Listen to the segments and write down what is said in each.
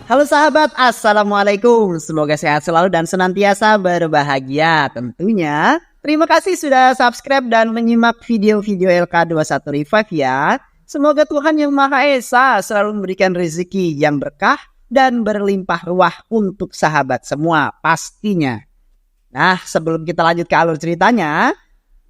Halo sahabat, assalamualaikum. Semoga sehat selalu dan senantiasa berbahagia. Tentunya, terima kasih sudah subscribe dan menyimak video-video LK21 Revive ya. Semoga Tuhan Yang Maha Esa selalu memberikan rezeki yang berkah dan berlimpah ruah untuk sahabat semua pastinya. Nah, sebelum kita lanjut ke alur ceritanya,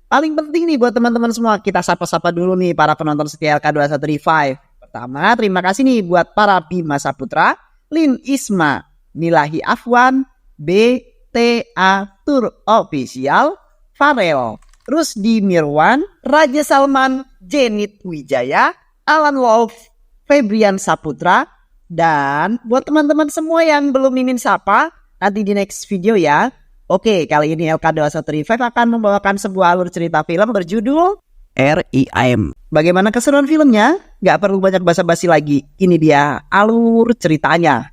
paling penting nih buat teman-teman semua, kita sapa-sapa dulu nih para penonton setia LK21 Revive. Pertama, terima kasih nih buat para Bima Saputra, Lin Isma, Nilahi Afwan, BTA Tour Official, Farel, Rusdi Mirwan, Raja Salman, Jenit Wijaya, Alan Wolf, Febrian Saputra, dan buat teman-teman semua yang belum mimin sapa, nanti di next video ya. Oke, kali ini LK21 Revive akan membawakan sebuah alur cerita film berjudul RIM. Bagaimana keseruan filmnya? Gak perlu banyak basa-basi lagi. Ini dia alur ceritanya.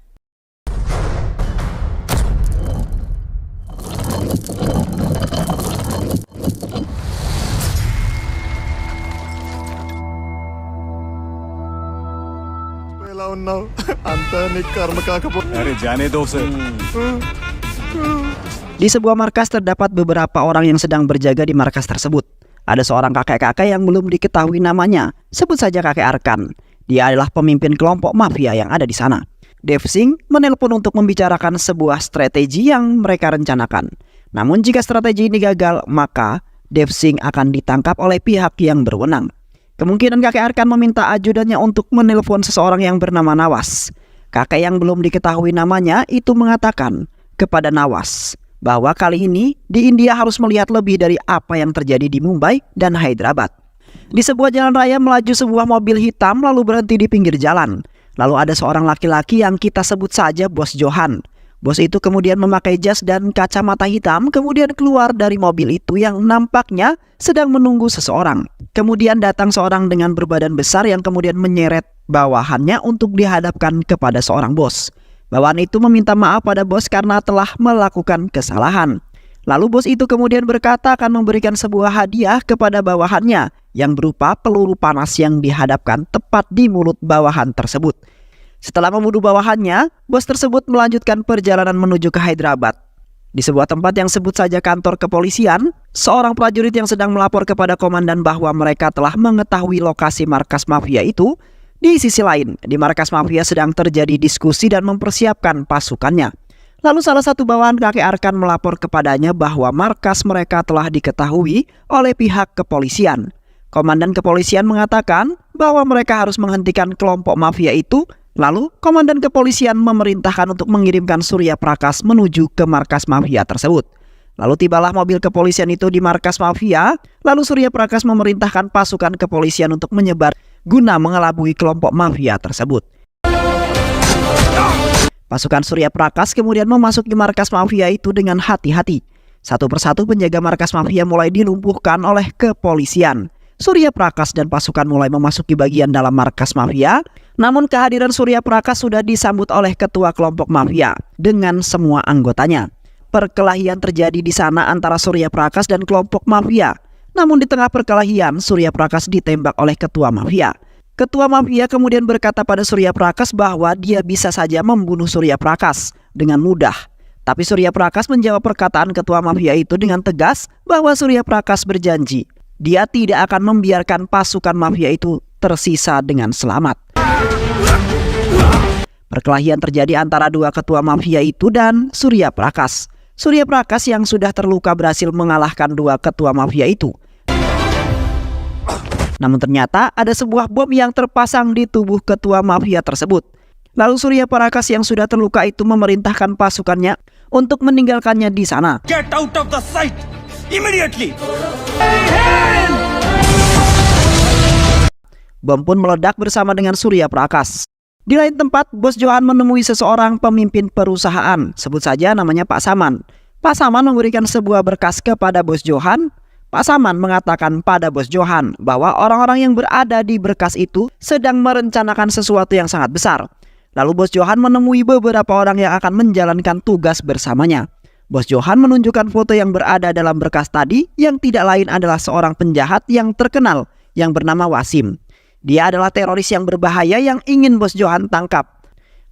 Di sebuah markas terdapat beberapa orang yang sedang berjaga di markas tersebut. Ada seorang kakek-kakek yang belum diketahui namanya. Sebut saja kakek Arkan. Dia adalah pemimpin kelompok mafia yang ada di sana. Dev Singh menelpon untuk membicarakan sebuah strategi yang mereka rencanakan. Namun jika strategi ini gagal, maka Dev Singh akan ditangkap oleh pihak yang berwenang. Kemungkinan kakek Arkan meminta ajudannya untuk menelpon seseorang yang bernama Nawas. Kakek yang belum diketahui namanya itu mengatakan kepada Nawas bahwa kali ini di India harus melihat lebih dari apa yang terjadi di Mumbai dan Hyderabad. Di sebuah jalan raya melaju sebuah mobil hitam lalu berhenti di pinggir jalan. Lalu ada seorang laki-laki yang kita sebut saja Bos Johan. Bos itu kemudian memakai jas dan kacamata hitam kemudian keluar dari mobil itu yang nampaknya sedang menunggu seseorang. Kemudian datang seorang dengan berbadan besar yang kemudian menyeret bawahannya untuk dihadapkan kepada seorang bos. Bawahan itu meminta maaf pada bos karena telah melakukan kesalahan. Lalu bos itu kemudian berkata akan memberikan sebuah hadiah kepada bawahannya yang berupa peluru panas yang dihadapkan tepat di mulut bawahan tersebut. Setelah membunuh bawahannya, bos tersebut melanjutkan perjalanan menuju ke Hyderabad. Di sebuah tempat yang sebut saja kantor kepolisian, seorang prajurit yang sedang melapor kepada komandan bahwa mereka telah mengetahui lokasi markas mafia itu. Di sisi lain, di markas mafia sedang terjadi diskusi dan mempersiapkan pasukannya. Lalu salah satu bawahan kakek Arkan melapor kepadanya bahwa markas mereka telah diketahui oleh pihak kepolisian. Komandan kepolisian mengatakan bahwa mereka harus menghentikan kelompok mafia itu. Lalu komandan kepolisian memerintahkan untuk mengirimkan Surya Prakas menuju ke markas mafia tersebut. Lalu tibalah mobil kepolisian itu di markas mafia. Lalu Surya Prakas memerintahkan pasukan kepolisian untuk menyebar guna mengelabui kelompok mafia tersebut. Pasukan Surya Prakas kemudian memasuki markas mafia itu dengan hati-hati. Satu persatu penjaga markas mafia mulai dilumpuhkan oleh kepolisian. Surya Prakas dan pasukan mulai memasuki bagian dalam markas mafia. Namun kehadiran Surya Prakas sudah disambut oleh ketua kelompok mafia dengan semua anggotanya. Perkelahian terjadi di sana antara Surya Prakas dan kelompok mafia. Namun di tengah perkelahian, Surya Prakas ditembak oleh ketua mafia. Ketua mafia kemudian berkata pada Surya Prakas bahwa dia bisa saja membunuh Surya Prakas dengan mudah. Tapi Surya Prakas menjawab perkataan ketua mafia itu dengan tegas bahwa Surya Prakas berjanji dia tidak akan membiarkan pasukan mafia itu tersisa dengan selamat. Perkelahian terjadi antara dua ketua mafia itu dan Surya Prakas. Surya Prakas yang sudah terluka berhasil mengalahkan dua ketua mafia itu. Namun ternyata ada sebuah bom yang terpasang di tubuh ketua mafia tersebut. Lalu Surya Prakas yang sudah terluka itu memerintahkan pasukannya untuk meninggalkannya di sana. Get out of the sight immediately. Bom pun meledak bersama dengan Surya Prakas. Di lain tempat, Bos Johan menemui seseorang pemimpin perusahaan, sebut saja namanya Pak Saman. Pak Saman memberikan sebuah berkas kepada Bos Johan. Pak Saman mengatakan pada Bos Johan bahwa orang-orang yang berada di berkas itu sedang merencanakan sesuatu yang sangat besar. Lalu Bos Johan menemui beberapa orang yang akan menjalankan tugas bersamanya. Bos Johan menunjukkan foto yang berada dalam berkas tadi yang tidak lain adalah seorang penjahat yang terkenal yang bernama Wasim. Dia adalah teroris yang berbahaya yang ingin Bos Johan tangkap.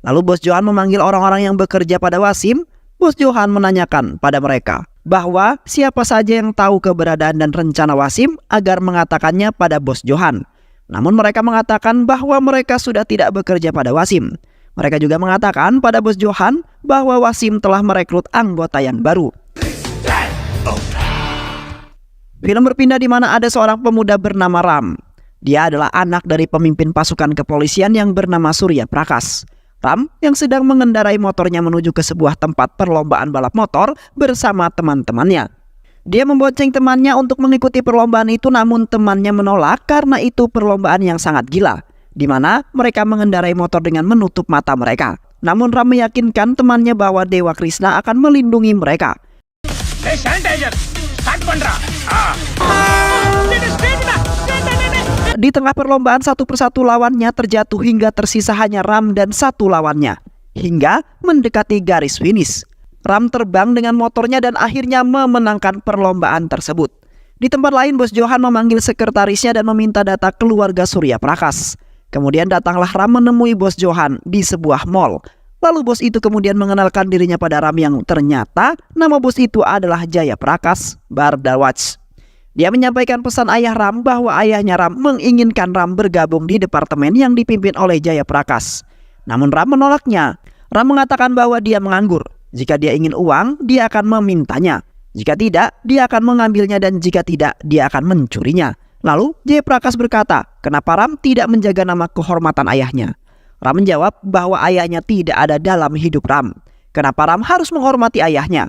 Lalu Bos Johan memanggil orang-orang yang bekerja pada Wasim. Bos Johan menanyakan pada mereka bahwa siapa saja yang tahu keberadaan dan rencana Wasim agar mengatakannya pada Bos Johan. Namun mereka mengatakan bahwa mereka sudah tidak bekerja pada Wasim. Mereka juga mengatakan pada Bos Johan bahwa Wasim telah merekrut anggota yang baru. Film berpindah di mana ada seorang pemuda bernama Ram. Dia adalah anak dari pemimpin pasukan kepolisian yang bernama Surya Prakash. Ram yang sedang mengendarai motornya menuju ke sebuah tempat perlombaan balap motor bersama teman-temannya. Dia membonceng temannya untuk mengikuti perlombaan itu, namun temannya menolak karena itu perlombaan yang sangat gila, di mana mereka mengendarai motor dengan menutup mata mereka. Namun Ram meyakinkan temannya bahwa Dewa Krishna akan melindungi mereka. Di tengah perlombaan satu persatu lawannya terjatuh hingga tersisa hanya Ram dan satu lawannya. Hingga mendekati garis finish. Ram terbang dengan motornya dan akhirnya memenangkan perlombaan tersebut. Di tempat lain Bos Johan memanggil sekretarisnya dan meminta data keluarga Surya Prakash. Kemudian datanglah Ram menemui Bos Johan di sebuah mall. Lalu bos itu kemudian mengenalkan dirinya pada Ram yang ternyata nama bos itu adalah Jaya Prakash Bardawaj. Dia menyampaikan pesan ayah Ram bahwa ayahnya Ram menginginkan Ram bergabung di departemen yang dipimpin oleh Jaya Prakash. Namun Ram menolaknya. Ram mengatakan bahwa dia menganggur. Jika dia ingin uang, dia akan memintanya. Jika tidak, dia akan mengambilnya, dan jika tidak, dia akan mencurinya. Lalu Jaya Prakash berkata, kenapa Ram tidak menjaga nama kehormatan ayahnya? Ram menjawab bahwa ayahnya tidak ada dalam hidup Ram. Kenapa Ram harus menghormati ayahnya?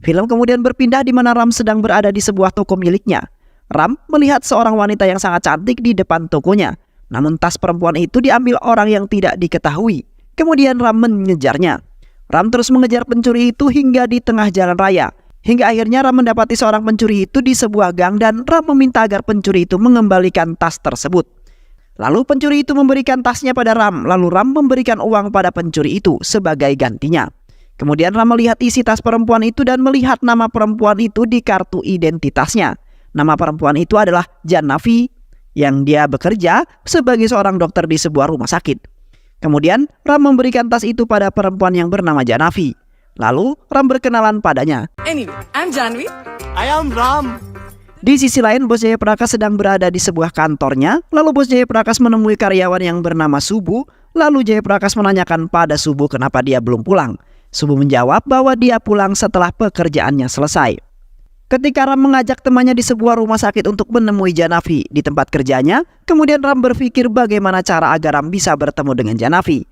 Film kemudian berpindah di mana Ram sedang berada di sebuah toko miliknya. Ram melihat seorang wanita yang sangat cantik di depan tokonya. Namun tas perempuan itu diambil orang yang tidak diketahui. Kemudian Ram mengejarnya. Ram terus mengejar pencuri itu hingga di tengah jalan raya. Hingga akhirnya Ram mendapati seorang pencuri itu di sebuah gang dan Ram meminta agar pencuri itu mengembalikan tas tersebut. Lalu pencuri itu memberikan tasnya pada Ram. Lalu Ram memberikan uang pada pencuri itu sebagai gantinya. Kemudian Ram melihat isi tas perempuan itu dan melihat nama perempuan itu di kartu identitasnya. Nama perempuan itu adalah Janavi yang dia bekerja sebagai seorang dokter di sebuah rumah sakit. Kemudian Ram memberikan tas itu pada perempuan yang bernama Janavi. Lalu Ram berkenalan padanya. Anyway, I'm Janvi. I am Ram. Di sisi lain, Bos Jaya Prakash sedang berada di sebuah kantornya. Lalu Bos Jaya Prakash menemui karyawan yang bernama Subu. Lalu Jaya Prakash menanyakan pada Subu kenapa dia belum pulang. Subu menjawab bahwa dia pulang setelah pekerjaannya selesai. Ketika Ram mengajak temannya di sebuah rumah sakit untuk menemui Janavi di tempat kerjanya, kemudian Ram berpikir bagaimana cara agar Ram bisa bertemu dengan Janavi.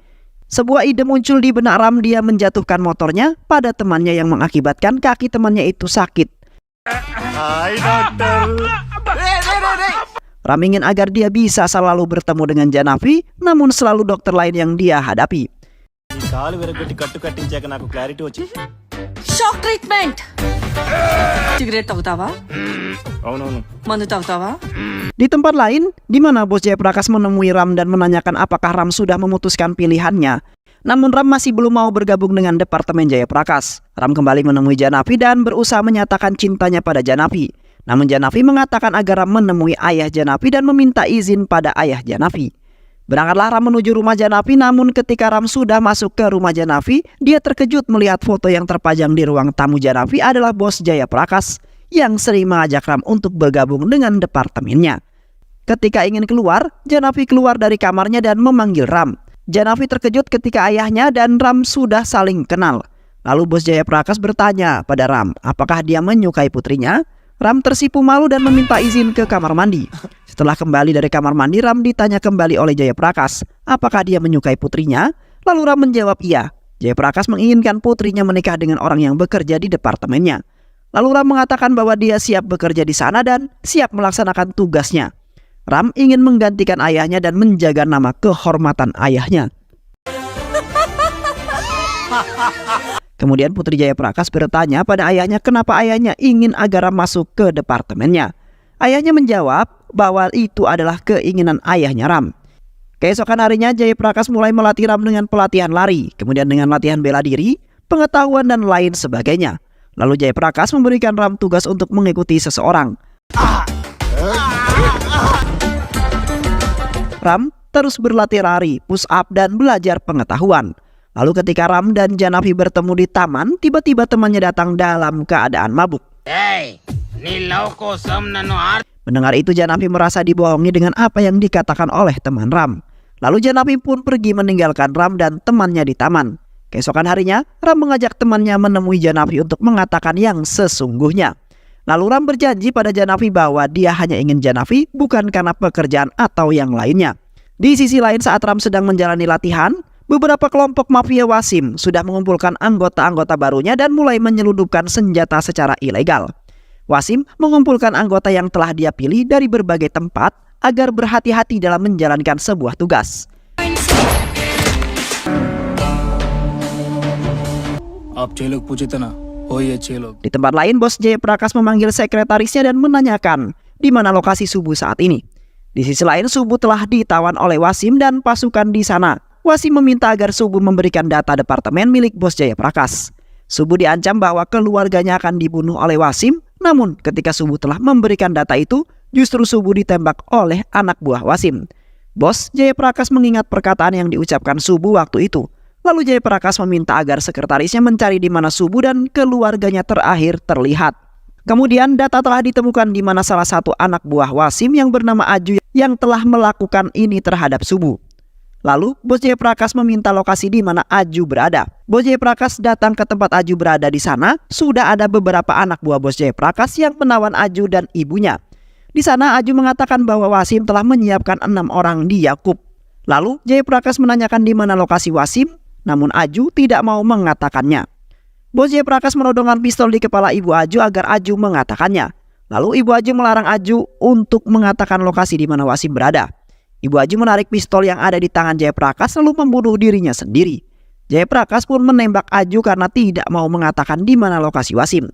Sebuah ide muncul di benak Ram, dia menjatuhkan motornya pada temannya yang mengakibatkan kaki temannya itu sakit. Hai dokter. Ram ingin agar dia bisa selalu bertemu dengan Janavi, namun selalu dokter lain yang dia hadapi. Shock treatment. Cigarette తాగుతావా? మందు తాగుతావా? Di tempat lain, di mana Bos Jaya Prakash menemui Ram dan menanyakan apakah Ram sudah memutuskan pilihannya. Namun Ram masih belum mau bergabung dengan Departemen Jaya Prakash. Ram kembali menemui Janavi dan berusaha menyatakan cintanya pada Janavi. Namun Janavi mengatakan agar Ram menemui ayah Janavi dan meminta izin pada ayah Janavi. Berangkatlah Ram menuju rumah Janavi, namun ketika Ram sudah masuk ke rumah Janavi, dia terkejut melihat foto yang terpajang di ruang tamu Janavi adalah Bos Jaya Prakash yang sering mengajak Ram untuk bergabung dengan departemennya. Ketika ingin keluar, Janavi keluar dari kamarnya dan memanggil Ram. Janavi terkejut ketika ayahnya dan Ram sudah saling kenal. Lalu Bos Jaya Prakash bertanya pada Ram, apakah dia menyukai putrinya? Ram tersipu malu dan meminta izin ke kamar mandi. Setelah kembali dari kamar mandi, Ram ditanya kembali oleh Jaya Prakash, apakah dia menyukai putrinya? Lalu Ram menjawab iya. Jaya Prakash menginginkan putrinya menikah dengan orang yang bekerja di departemennya. Lalu Ram mengatakan bahwa dia siap bekerja di sana dan siap melaksanakan tugasnya. Ram ingin menggantikan ayahnya dan menjaga nama kehormatan ayahnya. Kemudian Putri Jayaprakash bertanya pada ayahnya kenapa ayahnya ingin agar Ram masuk ke departemennya. Ayahnya menjawab bahwa itu adalah keinginan ayahnya Ram. Keesokan harinya Jayaprakash mulai melatih Ram dengan pelatihan lari, kemudian dengan latihan bela diri, pengetahuan dan lain sebagainya. Lalu Jayaprakash memberikan Ram tugas untuk mengikuti seseorang. Ram terus berlatih lari, push up dan belajar pengetahuan. Lalu ketika Ram dan Janavi bertemu di taman, tiba-tiba temannya datang dalam keadaan mabuk. Mendengar itu Janavi merasa dibohongi dengan apa yang dikatakan oleh teman Ram. Lalu Janavi pun pergi meninggalkan Ram dan temannya di taman. Keesokan harinya, Ram mengajak temannya menemui Janavi untuk mengatakan yang sesungguhnya. Lalu Ram berjanji pada Janavi bahwa dia hanya ingin Janavi bukan karena pekerjaan atau yang lainnya. Di sisi lain saat Ram sedang menjalani latihan, beberapa kelompok mafia Wasim sudah mengumpulkan anggota-anggota barunya dan mulai menyelundupkan senjata secara ilegal. Wasim mengumpulkan anggota yang telah dia pilih dari berbagai tempat agar berhati-hati dalam menjalankan sebuah tugas. Di tempat lain, Bos Jayaprakash memanggil sekretarisnya dan menanyakan di mana lokasi Subuh saat ini. Di sisi lain, Subuh telah ditawan oleh Wasim dan pasukan di sana. Wasim meminta agar Subuh memberikan data departemen milik Bos Jayaprakash. Subuh diancam bahwa keluarganya akan dibunuh oleh Wasim, namun ketika Subuh telah memberikan data itu, justru Subuh ditembak oleh anak buah Wasim. Bos Jayaprakash mengingat perkataan yang diucapkan Subuh waktu itu. Lalu Jayaprakash meminta agar sekretarisnya mencari di mana Subuh dan keluarganya terakhir terlihat. Kemudian data telah ditemukan di mana salah satu anak buah Wasim yang bernama Aju yang telah melakukan ini terhadap Subuh. Lalu Bos Jayaprakash meminta lokasi di mana Aju berada. Bos Jayaprakash datang ke tempat Aju berada. Di sana sudah ada beberapa anak buah Bos Jayaprakash yang menawan Aju dan ibunya. Di sana Aju mengatakan bahwa Wasim telah menyiapkan 6 orang di Yakub. Lalu Jayaprakash menanyakan di mana lokasi Wasim, namun Aju tidak mau mengatakannya. Bos Jayaprakash menodongkan pistol di kepala ibu Aju agar Aju mengatakannya. Lalu ibu Aju melarang Aju untuk mengatakan lokasi di mana Wasim berada. Ibu Aju menarik pistol yang ada di tangan Jayaprakash lalu membunuh dirinya sendiri. Jayaprakash pun menembak Aju karena tidak mau mengatakan di mana lokasi Wasim.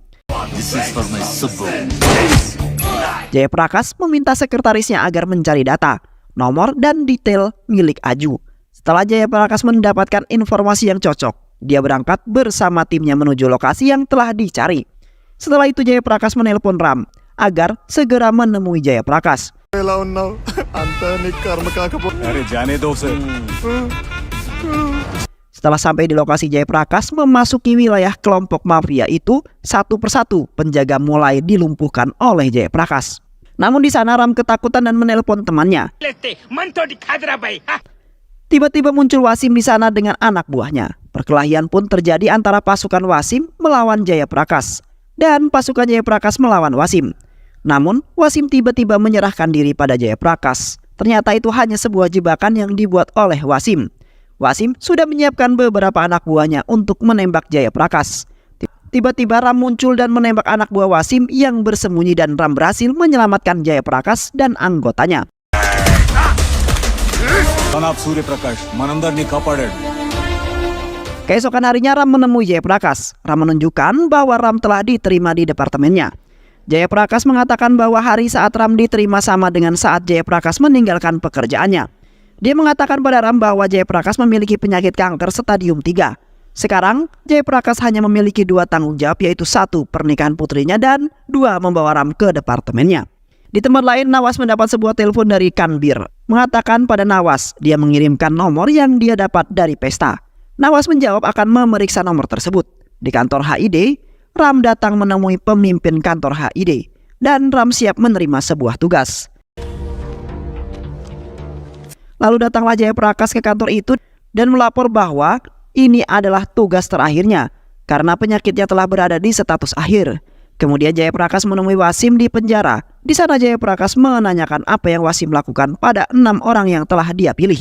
Jayaprakash meminta sekretarisnya agar mencari data, nomor dan detail milik Aju. Setelah Jayaprakash mendapatkan informasi yang cocok, dia berangkat bersama timnya menuju lokasi yang telah dicari. Setelah itu Jayaprakash menelpon Ram agar segera menemui Jayaprakash. Setelah sampai di lokasi, Jayaprakash memasuki wilayah kelompok mafia itu satu persatu. Penjaga mulai dilumpuhkan oleh Jayaprakash. Namun di sana Ram ketakutan dan menelpon temannya. Tiba-tiba muncul Wasim di sana dengan anak buahnya. Perkelahian pun terjadi antara pasukan Wasim melawan Jayaprakash dan pasukan Jayaprakash melawan Wasim. Namun Wasim tiba-tiba menyerahkan diri pada Jayaprakash. Ternyata itu hanya sebuah jebakan yang dibuat oleh Wasim. Wasim sudah menyiapkan beberapa anak buahnya untuk menembak Jayaprakash. Tiba-tiba Ram muncul dan menembak anak buah Wasim yang bersembunyi dan Ram berhasil menyelamatkan Jayaprakash dan anggotanya. Keesokan harinya Ram menemui Jayaprakash. Ram menunjukkan bahwa Ram telah diterima di departemennya. Jayaprakash mengatakan bahwa hari saat Ram diterima sama dengan saat Jayaprakash meninggalkan pekerjaannya. Dia mengatakan pada Ram bahwa Jayaprakash memiliki penyakit kanker stadium 3. Sekarang Jayaprakash hanya memiliki 2 tanggung jawab, yaitu 1 pernikahan putrinya dan 2 membawa Ram ke departemennya. Di tempat lain, Nawas mendapat sebuah telepon dari Kanbir. Mengatakan pada Nawas, dia mengirimkan nomor yang dia dapat dari pesta. Nawas menjawab akan memeriksa nomor tersebut. Di kantor HID, Ram datang menemui pemimpin kantor HID. Dan Ram siap menerima sebuah tugas. Lalu datanglah Jayaprakash ke kantor itu dan melapor bahwa ini adalah tugas terakhirnya karena penyakitnya telah berada di status akhir. Kemudian Jayaprakash menemui Wasim di penjara. Di sana Jayaprakash menanyakan apa yang Wasim lakukan pada 6 orang yang telah dia pilih.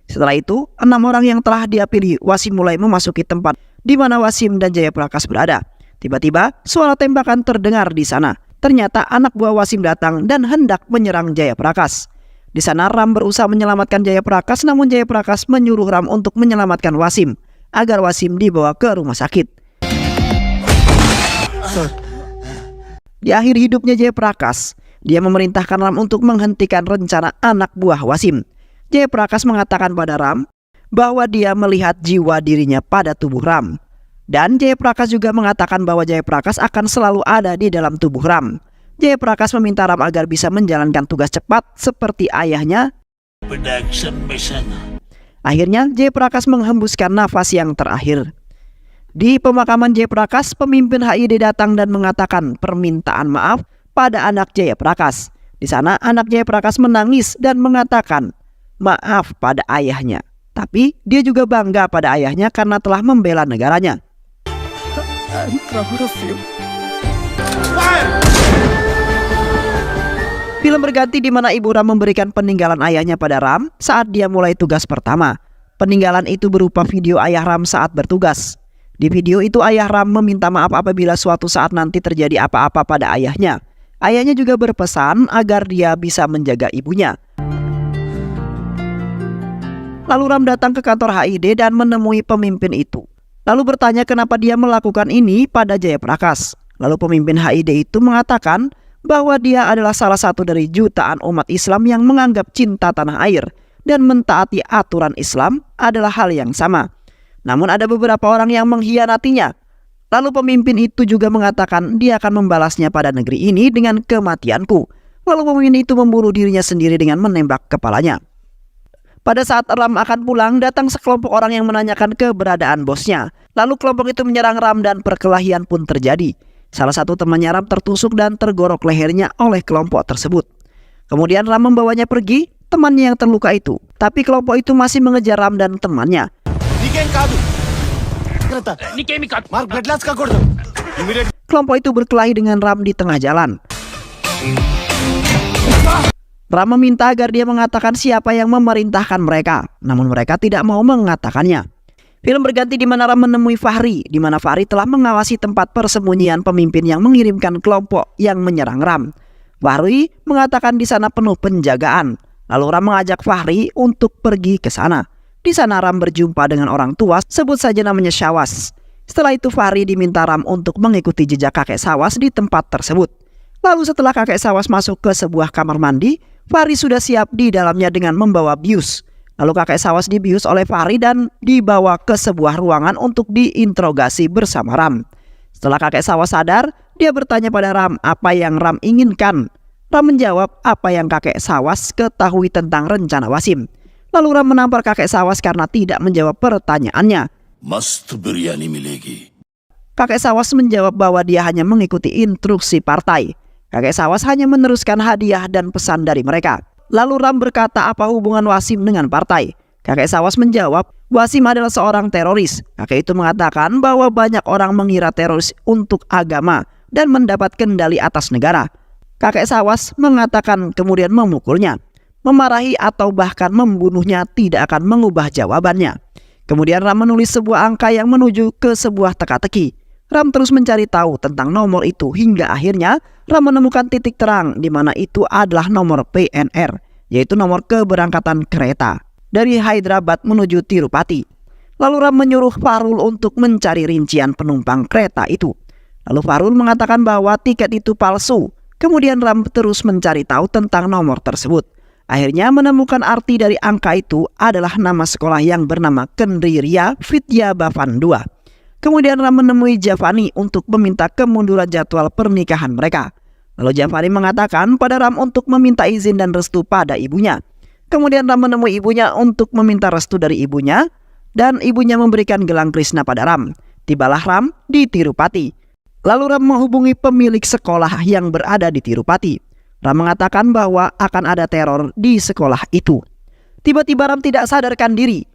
Setelah itu, 6 orang yang telah dia pilih, Wasim mulai memasuki tempat di mana Wasim dan Jayaprakash berada. Tiba-tiba suara tembakan terdengar di sana. Ternyata anak buah Wasim datang dan hendak menyerang Jayaprakash. Di sana Ram berusaha menyelamatkan Jayaprakash, namun Jayaprakash menyuruh Ram untuk menyelamatkan Wasim agar Wasim dibawa ke rumah sakit. Di akhir hidupnya Jayaprakash, dia memerintahkan Ram untuk menghentikan rencana anak buah Wasim. Jayaprakash mengatakan pada Ram bahwa dia melihat jiwa dirinya pada tubuh Ram. Dan Jayaprakash juga mengatakan bahwa Jayaprakash akan selalu ada di dalam tubuh Ram. Jayaprakash meminta Ram agar bisa menjalankan tugas cepat seperti ayahnya. Akhirnya Jayaprakash menghembuskan nafas yang terakhir. Di pemakaman Jayaprakash, pemimpin HID datang dan mengatakan permintaan maaf pada anak Jayaprakash. Di sana anak Jayaprakash menangis dan mengatakan maaf pada ayahnya. Tapi dia juga bangga pada ayahnya karena telah membela negaranya. I'm proud of you. Film berganti di mana Ibu Ram memberikan peninggalan ayahnya pada Ram saat dia mulai tugas pertama. Peninggalan itu berupa video ayah Ram saat bertugas. Di video itu ayah Ram meminta maaf apabila suatu saat nanti terjadi apa-apa pada ayahnya. Ayahnya juga berpesan agar dia bisa menjaga ibunya. Lalu Ram datang ke kantor HID dan menemui pemimpin itu. Lalu bertanya kenapa dia melakukan ini pada Jayaprakash. Lalu pemimpin HID itu mengatakan bahwa dia adalah salah satu dari jutaan umat Islam yang menganggap cinta tanah air dan mentaati aturan Islam adalah hal yang sama. Namun ada beberapa orang yang mengkhianatinya. Lalu pemimpin itu juga mengatakan dia akan membalasnya pada negeri ini dengan kematianku. Lalu pemimpin itu membunuh dirinya sendiri dengan menembak kepalanya. Pada saat Ram akan pulang, datang sekelompok orang yang menanyakan keberadaan bosnya. Lalu kelompok itu menyerang Ram dan perkelahian pun terjadi. Salah satu temannya Ram tertusuk dan tergorok lehernya oleh kelompok tersebut. Kemudian Ram membawanya pergi, temannya yang terluka itu. Tapi kelompok itu masih mengejar Ram dan temannya. Kelompok itu berkelahi dengan Ram di tengah jalan. Ram meminta agar dia mengatakan siapa yang memerintahkan mereka, namun mereka tidak mau mengatakannya. Film berganti di mana Ram menemui Fahri, di mana Fahri telah mengawasi tempat persembunyian pemimpin yang mengirimkan kelompok yang menyerang Ram. Fahri mengatakan di sana penuh penjagaan. Lalu Ram mengajak Fahri untuk pergi ke sana. Di sana Ram berjumpa dengan orang tua, sebut saja namanya Syawas. Setelah itu Fahri diminta Ram untuk mengikuti jejak kakek Syawas di tempat tersebut. Lalu setelah kakek Syawas masuk ke sebuah kamar mandi, Fahri sudah siap di dalamnya dengan membawa bius. Lalu kakek Syawas dibius oleh Fahri dan dibawa ke sebuah ruangan untuk diinterogasi bersama Ram. Setelah kakek Syawas sadar, dia bertanya pada Ram apa yang Ram inginkan. Ram menjawab apa yang kakek Syawas ketahui tentang rencana Wasim. Lalu Ram menampar kakek Syawas karena tidak menjawab pertanyaannya. Kakek Syawas menjawab bahwa dia hanya mengikuti instruksi partai. Kakek Syawas hanya meneruskan hadiah dan pesan dari mereka. Lalu Ram berkata apa hubungan Wasim dengan partai. Kakek Syawas menjawab, Wasim adalah seorang teroris. Kakek itu mengatakan bahwa banyak orang mengira teroris untuk agama dan mendapat kendali atas negara. Kakek Syawas mengatakan kemudian memukulnya. Memarahi atau bahkan membunuhnya tidak akan mengubah jawabannya. Kemudian Ram menulis sebuah angka yang menuju ke sebuah teka-teki. Ram terus mencari tahu tentang nomor itu hingga akhirnya Ram menemukan titik terang di mana itu adalah nomor PNR, yaitu nomor keberangkatan kereta dari Hyderabad menuju Tirupati. Lalu Ram menyuruh Farul untuk mencari rincian penumpang kereta itu. Lalu Farul mengatakan bahwa tiket itu palsu. Kemudian Ram terus mencari tahu tentang nomor tersebut. Akhirnya menemukan arti dari angka itu adalah nama sekolah yang bernama Kendriya Vidya Bhavan 2. Kemudian Ram menemui Javani untuk meminta kemunduran jadwal pernikahan mereka. Lalu Javani mengatakan pada Ram untuk meminta izin dan restu pada ibunya. Kemudian Ram menemui ibunya untuk meminta restu dari ibunya, dan ibunya memberikan gelang Krishna pada Ram. Tibalah Ram di Tirupati. Lalu Ram menghubungi pemilik sekolah yang berada di Tirupati. Ram mengatakan bahwa akan ada teror di sekolah itu. Tiba-tiba Ram tidak sadarkan diri.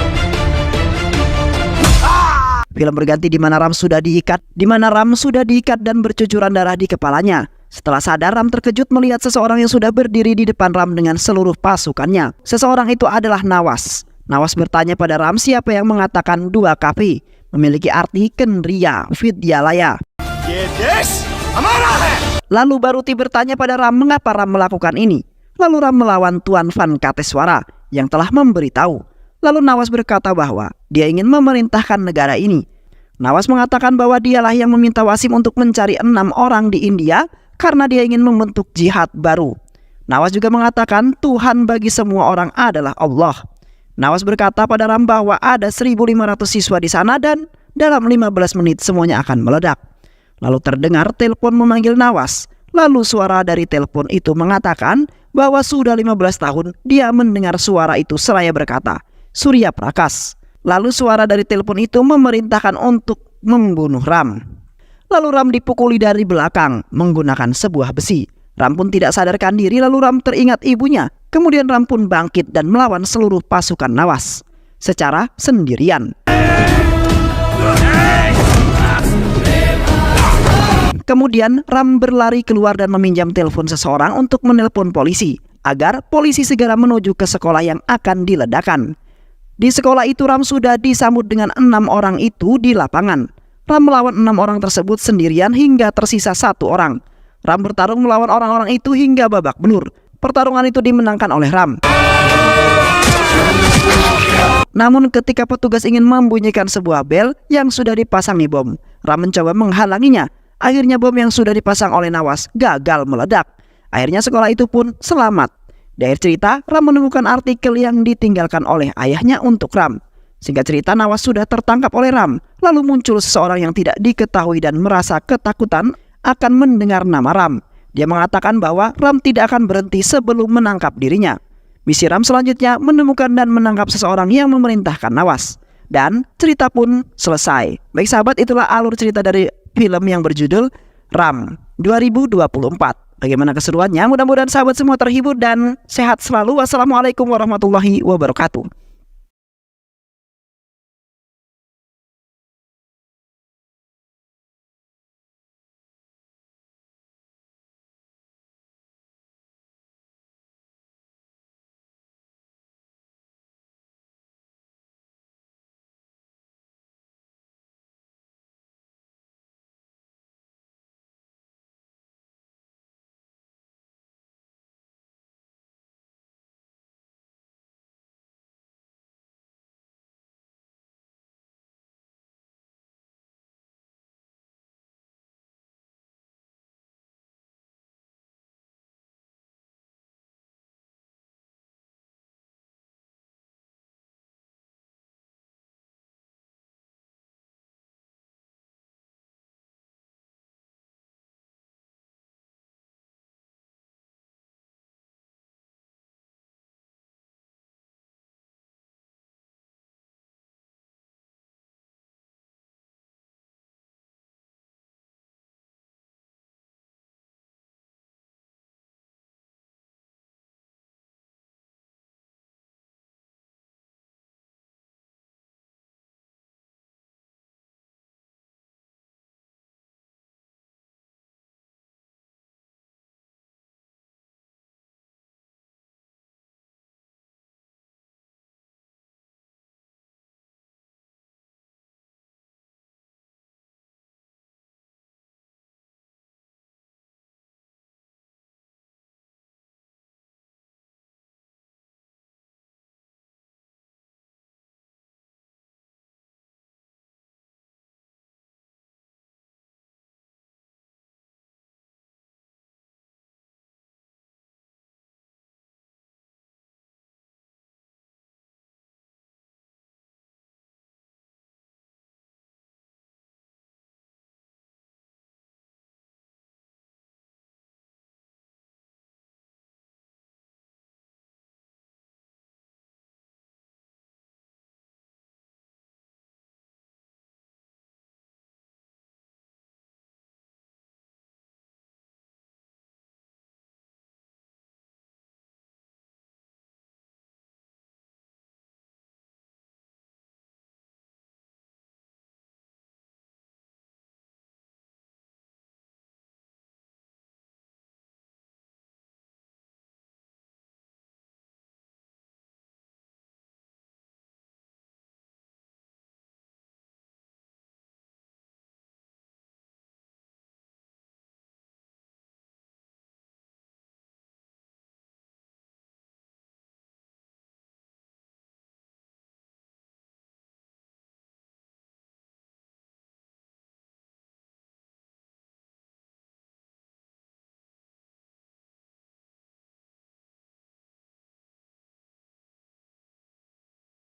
Film berganti di mana Ram sudah diikat dan bercucuran darah di kepalanya. Setelah sadar, Ram terkejut melihat seseorang yang sudah berdiri di depan Ram dengan seluruh pasukannya. Seseorang itu adalah Nawas. Nawas bertanya pada Ram siapa yang mengatakan dua kafi memiliki arti Kendriya Vidyalaya. Lalu Baruti bertanya pada Ram mengapa Ram melakukan ini. Lalu Ram melawan Tuan Van Kateswara yang telah memberitahu. Lalu Nawas berkata bahwa dia ingin memerintahkan negara ini. Nawas mengatakan bahwa dialah yang meminta Wasim untuk mencari 6 orang di India karena dia ingin membentuk jihad baru. Nawas juga mengatakan Tuhan bagi semua orang adalah Allah. Nawas berkata pada Ram bahwa ada 1.500 siswa di sana dan dalam 15 menit semuanya akan meledak. Lalu terdengar telepon memanggil Nawas. Lalu suara dari telepon itu mengatakan bahwa sudah 15 tahun dia mendengar suara itu seraya berkata, Surya Prakas. Lalu suara dari telepon itu memerintahkan untuk membunuh Ram. Lalu Ram dipukuli dari belakang menggunakan sebuah besi. Ram pun tidak sadarkan diri, lalu Ram teringat ibunya. Kemudian Ram pun bangkit dan melawan seluruh pasukan Nawas secara sendirian. Kemudian Ram berlari keluar dan meminjam telepon seseorang untuk menelpon polisi agar polisi segera menuju ke sekolah yang akan diledakkan. Di sekolah itu Ram sudah disambut dengan 6 orang itu di lapangan. Ram melawan 6 orang tersebut sendirian hingga tersisa 1 orang. Ram bertarung melawan orang-orang itu hingga babak belur. Pertarungan itu dimenangkan oleh Ram. Namun ketika petugas ingin membunyikan sebuah bel yang sudah dipasangi bom, Ram mencoba menghalanginya. Akhirnya bom yang sudah dipasang oleh Nawas gagal meledak. Akhirnya sekolah itu pun selamat. Di akhir cerita, Ram menemukan artikel yang ditinggalkan oleh ayahnya untuk Ram. Singkat cerita, Nawas sudah tertangkap oleh Ram. Lalu muncul seseorang yang tidak diketahui dan merasa ketakutan akan mendengar nama Ram. Dia mengatakan bahwa Ram tidak akan berhenti sebelum menangkap dirinya. Misi Ram selanjutnya menemukan dan menangkap seseorang yang memerintahkan Nawas. Dan cerita pun selesai. Baik sahabat, itulah alur cerita dari film yang berjudul Ram 2024. Bagaimana keseruannya? Mudah-mudahan sahabat semua terhibur dan sehat selalu. Wassalamualaikum warahmatullahi wabarakatuh.